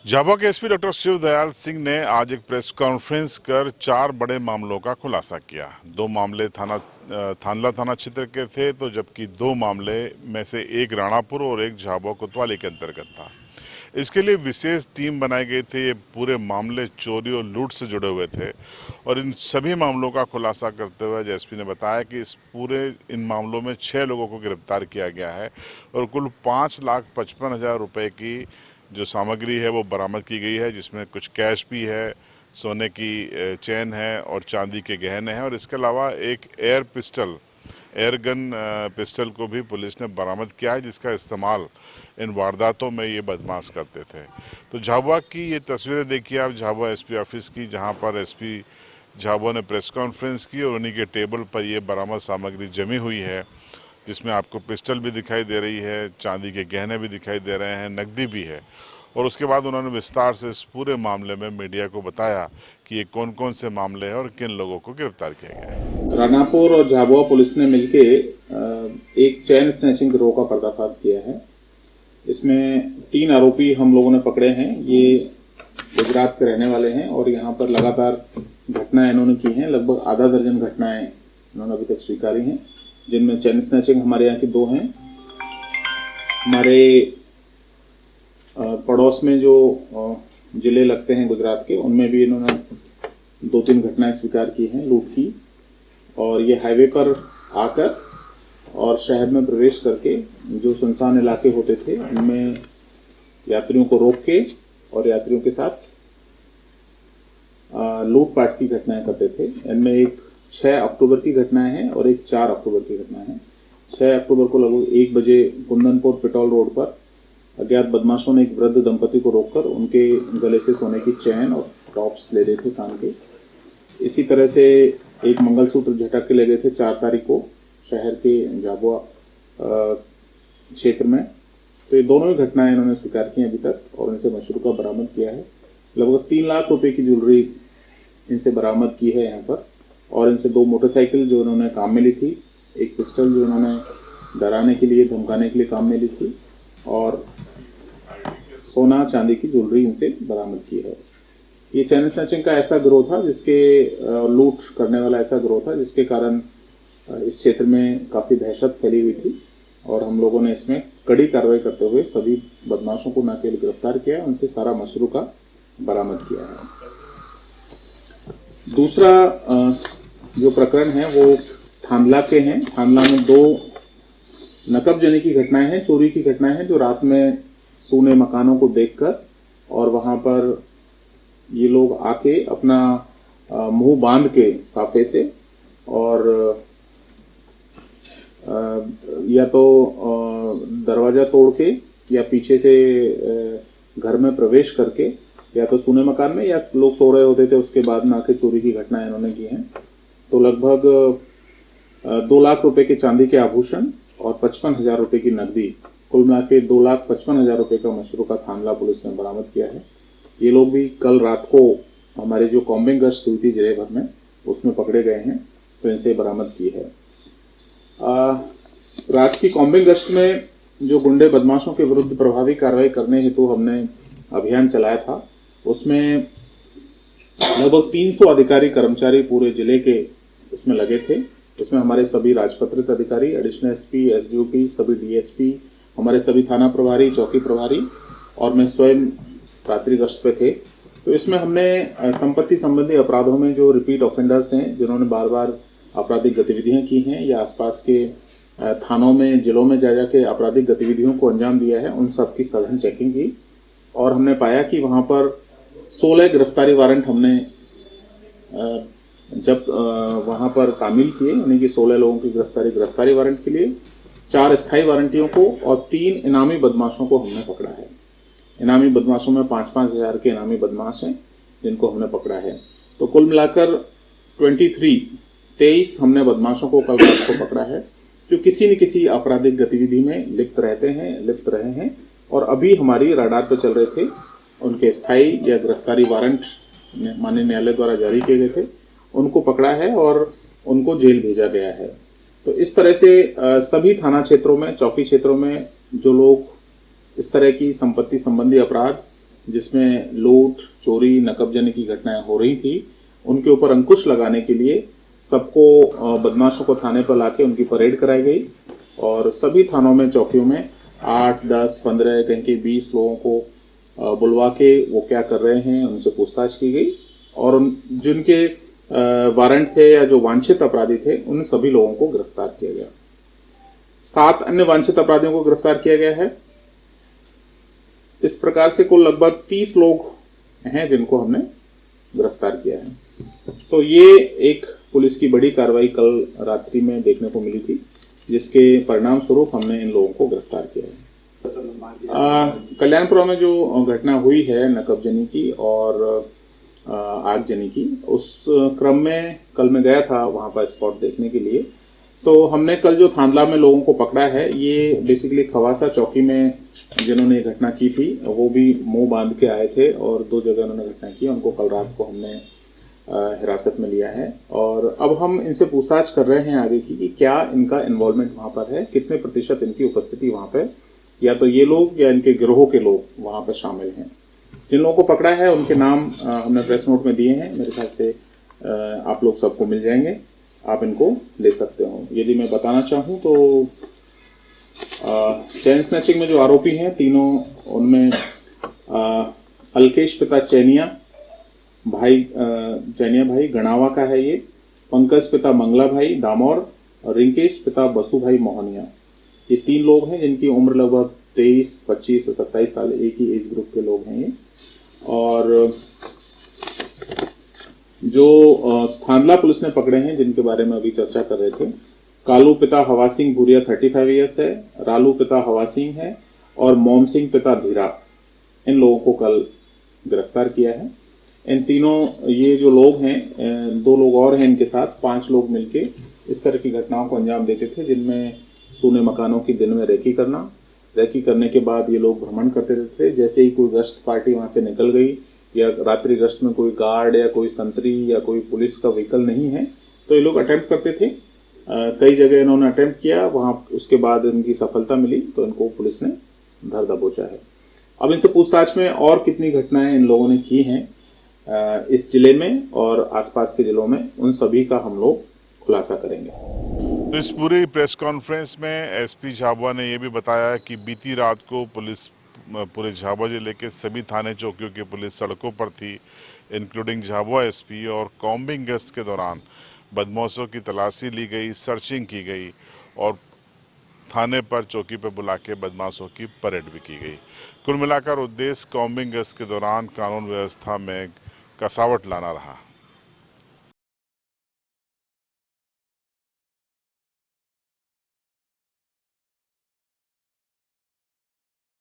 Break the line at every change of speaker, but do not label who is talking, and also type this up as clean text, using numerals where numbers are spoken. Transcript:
झाबुआ के SP doctor Shivdayal Singh ने आज एक प्रेस कॉन्फ्रेंस कर 4 बड़े मामलों का खुलासा किया। 2 मामले थानला थाना क्षेत्र के थे, तो जबकि 2 मामले में से एक राणापुर और एक झाबुआ कोतवाली के अंतर्गत था। इसके लिए विशेष टीम बनाई गई थी। ये पूरे मामले चोरी और लूट से जुड़े हुए थे और इन सभी मामलों का खुलासा करते हुए एसपी ने बताया कि इन मामलों में 6 लोगों को गिरफ्तार किया गया है और कुल 5,55,000 रुपए की जो सामग्री है वो बरामद की गई है, जिसमें कुछ कैश भी है, सोने की चेन है और चांदी के गहने हैं। और इसके अलावा एक एयर गन पिस्टल को भी पुलिस ने बरामद किया है, जिसका इस्तेमाल इन वारदातों में ये बदमाश करते थे। तो झाबुआ की ये तस्वीरें देखिए आप, झाबुआ एसपी ऑफिस की, जहां पर एसपी झाबुआ ने प्रेस कॉन्फ्रेंस की और उन्हीं के टेबल पर ये बरामद सामग्री जमी हुई है, जिसमें आपको पिस्टल भी दिखाई दे रही है, चांदी के गहने भी दिखाई दे रहे हैं, नकदी भी है। और उसके बाद उन्होंने विस्तार से इस पूरे मामले में मीडिया को बताया कि ये कौन कौन से मामले हैं और किन लोगों को गिरफ्तार किया गया है।
राणापुर और झाबुआ पुलिस ने मिलके एक चैन स्नैचिंग गिरोह का पर्दाफाश किया है। इसमें 3 आरोपी हम लोगों ने पकड़े हैं। ये गुजरात के रहने वाले हैं और यहाँ पर लगातार घटनाएं इन्होंने की हैं। लगभग आधा दर्जन घटनाएं इन्होंने अभी तक स्वीकारी हैं, जिनमें चैन स्नैचिंग हमारे यहाँ की 2 हैं। हमारे पड़ोस में जो जिले लगते हैं गुजरात के, उनमें भी इन्होंने 2-3 घटनाएं स्वीकार की हैं लूट की। और ये हाईवे पर आकर और शहर में प्रवेश करके जो सुनसान इलाके होते थे उनमें यात्रियों को रोक के और यात्रियों के साथ लूटपाट की घटनाएं करते थे। इनमें एक 6 अक्टूबर की घटना है और एक 4 अक्टूबर की घटना है। 6 अक्टूबर को लगभग 1 बजे कुंदनपुर पेट्रोल रोड पर अज्ञात बदमाशों ने एक वृद्ध दंपति को रोककर उनके गले से सोने की चैन और टॉप्स ले रहे थे कान के। इसी तरह से एक मंगलसूत्र झटक के ले गए थे 4 तारीख को शहर के झाबुआ क्षेत्र में। तो ये दोनों ही घटनाएं इन्होंने स्वीकार की अभी तक और इनसे मशरूका बरामद किया है। लगभग 3 लाख रुपए की ज्वेलरी इनसे बरामद की है यहाँ पर। और इनसे 2 मोटरसाइकिल जो इन्होंने काम में ली थी, एक पिस्टल जो इन्होंने डराने के लिए धमकाने के लिए काम में ली थी, और सोना चांदी की ज्वेलरी इनसे बरामद की है। ये चैन स्नैचिंग का ऐसा गिरोह था जिसके लूट करने वाला ऐसा गिरोह था जिसके कारण इस क्षेत्र में काफी दहशत फैली हुई थी। और हम लोगों ने इसमें कड़ी कार्रवाई करते हुए सभी बदमाशों को न केवल गिरफ्तार किया है, उनसे सारा मशरूका बरामद किया है। दूसरा जो प्रकरण है वो थांदला के हैं। थांदला में 2 नकबजनी की घटनाएं हैं, चोरी की घटनाएं हैं, जो रात में सूने मकानों को देखकर और वहां पर ये लोग आके अपना मुंह बांध के साफे से और या तो दरवाजा तोड़ के या पीछे से घर में प्रवेश करके या तो सूने मकान में या लोग सो रहे होते थे उसके बाद में आके चोरी की घटनाएं इन्होंने की हैं। तो लगभग 2 लाख रुपए के चांदी के आभूषण और 55,000 रुपए की नकदी, कुल मिला के 2,55,000 रुपए का मशरूका थांदला पुलिस ने बरामद किया है। ये लोग भी कल रात को हमारे जो कॉम्बिंग गश्त हुई थी जिले भर में, उसमें पकड़े गए हैं, तो इनसे बरामद की है। रात की कॉम्बिंग गश्त में जो गुंडे बदमाशों के विरुद्ध प्रभावी कार्रवाई करने हेतु हमने अभियान चलाया था, उसमें लगभग 300 अधिकारी कर्मचारी पूरे जिले के उसमें लगे थे। इसमें हमारे सभी राजपत्रित अधिकारी, एडिशनल एसपी, एसडीओपी, सभी डीएसपी, हमारे सभी थाना प्रभारी, चौकी प्रभारी और मैं स्वयं रात्रि गश्त पे थे। तो इसमें हमने संपत्ति संबंधी अपराधों में जो रिपीट ऑफेंडर्स हैं, जिन्होंने बार बार आपराधिक गतिविधियां की हैं या आसपास के थानों में, जिलों में जा जाके आपराधिक गतिविधियों को अंजाम दिया है, उन सब की सघन चेकिंग की और हमने पाया कि वहां पर 16 गिरफ्तारी वारंट हमने जब वहां पर तामील किए, यानी कि 16 लोगों की गिरफ्तारी वारंट के लिए, 4 स्थायी वारंटियों को और 3 इनामी बदमाशों को हमने पकड़ा है। इनामी बदमाशों में 5-5 हजार के इनामी बदमाश हैं जिनको हमने पकड़ा है। तो कुल मिलाकर 23 हमने बदमाशों को कल रात को पकड़ा है, जो किसी न किसी आपराधिक गतिविधि में लिप्त रहे हैं और अभी हमारी रडार पर चल रहे थे। उनके स्थायी या गिरफ्तारी वारंट माननीय न्यायालय द्वारा जारी किए गए थे, उनको पकड़ा है और उनको जेल भेजा गया है। तो इस तरह से सभी थाना क्षेत्रों में, चौकी क्षेत्रों में जो लोग इस तरह की संपत्ति संबंधी अपराध जिसमें लूट, चोरी, नकबजनी की घटनाएं हो रही थी, उनके ऊपर अंकुश लगाने के लिए सबको बदमाशों को थाने पर लाके उनकी परेड कराई गई और सभी थानों में, चौकियों में 8, 10, 15, कहीं के 20 लोगों को बुलवा के वो क्या कर रहे हैं उनसे पूछताछ की गई और जिनके वारंट थे या जो वांछित अपराधी थे उन सभी लोगों को गिरफ्तार किया गया। 7 अन्य वांछित अपराधियों को गिरफ्तार किया गया है। इस प्रकार से कुल लगभग 30 लोग हैं जिनको हमने गिरफ्तार किया है। तो ये एक पुलिस की बड़ी कार्रवाई कल रात्रि में देखने को मिली थी, जिसके परिणाम स्वरूप हमने इन लोगों को गिरफ्तार किया है। कल्याणपुरा में जो घटना हुई है नकबजनी की और आगजनी की, उस क्रम में कल मैं गया था वहां पर स्पॉट देखने के लिए। तो हमने कल जो थांदला में लोगों को पकड़ा है, ये बेसिकली खवासा चौकी में जिन्होंने घटना की थी वो भी मुंह बांध के आए थे और 2 जगह उन्होंने घटना की। उनको कल रात को हमने हिरासत में लिया है और अब हम इनसे पूछताछ कर रहे हैं आगे की कि क्या इनका इन्वॉल्वमेंट वहां पर है, कितने प्रतिशत इनकी उपस्थिति वहां पर, या तो ये लोग या इनके गिरोह के लोग वहां पर शामिल हैं। जिन लोगों को पकड़ा है उनके नाम हमने प्रेस नोट में दिए हैं, मेरे ख्याल से आप लोग सबको मिल जाएंगे, आप इनको ले सकते हो। यदि मैं बताना चाहूँ तो चैन स्नैचिंग में जो आरोपी हैं तीनों, उनमें अलकेश पिता चैनिया भाई गणावा का है ये, पंकज पिता मंगला भाई डामोर और रिंकेश पिता बसु भाई मोहनिया। ये 3 लोग हैं जिनकी उम्र लगभग 23, 25 और 27 साल, एक ही एज ग्रुप के लोग हैं ये। और जो थांदला पुलिस ने पकड़े हैं जिनके बारे में अभी चर्चा कर रहे थे, कालू पिता हवा सिंह भूरिया 35 ईयर्स है, रालू पिता हवा सिंह है और मोम सिंह पिता धीरा, इन लोगों को कल गिरफ्तार किया है। इन तीनों, ये जो लोग हैं, 2 लोग और हैं इनके साथ, 5 लोग मिलके इस तरह की घटनाओं को अंजाम देते थे, जिनमें सूने मकानों की दिन में रेकी करने के बाद ये लोग भ्रमण करते रहते थे। जैसे ही कोई गश्त पार्टी वहां से निकल गई या रात्रि गश्त में कोई गार्ड या कोई संतरी या कोई पुलिस का व्हीकल नहीं है तो ये लोग अटेम्प्ट करते थे। कई जगह इन्होंने अटेम्प्ट किया, वहां उसके बाद इनकी सफलता मिली तो इनको पुलिस ने धर दबोचा है। अब इनसे पूछताछ में और कितनी घटनाएं इन लोगों ने की हैं इस जिले में और आसपास के जिलों में, उन सभी का हम लोग खुलासा करेंगे।
तो इस पूरी प्रेस कॉन्फ्रेंस में एसपी झाबुआ ने यह भी बताया कि बीती रात को पुलिस पूरे झाबुआ जिले के सभी थाने चौकियों की पुलिस सड़कों पर थी, इंक्लूडिंग झाबुआ एसपी, और कॉम्बिंग गश्त के दौरान बदमाशों की तलाशी ली गई, सर्चिंग की गई और थाने पर चौकी पर बुला के बदमाशों की परेड भी की गई। कुल मिलाकर उद्देश्य कॉम्बिंग गश्त के दौरान कानून व्यवस्था में कसावट लाना रहा।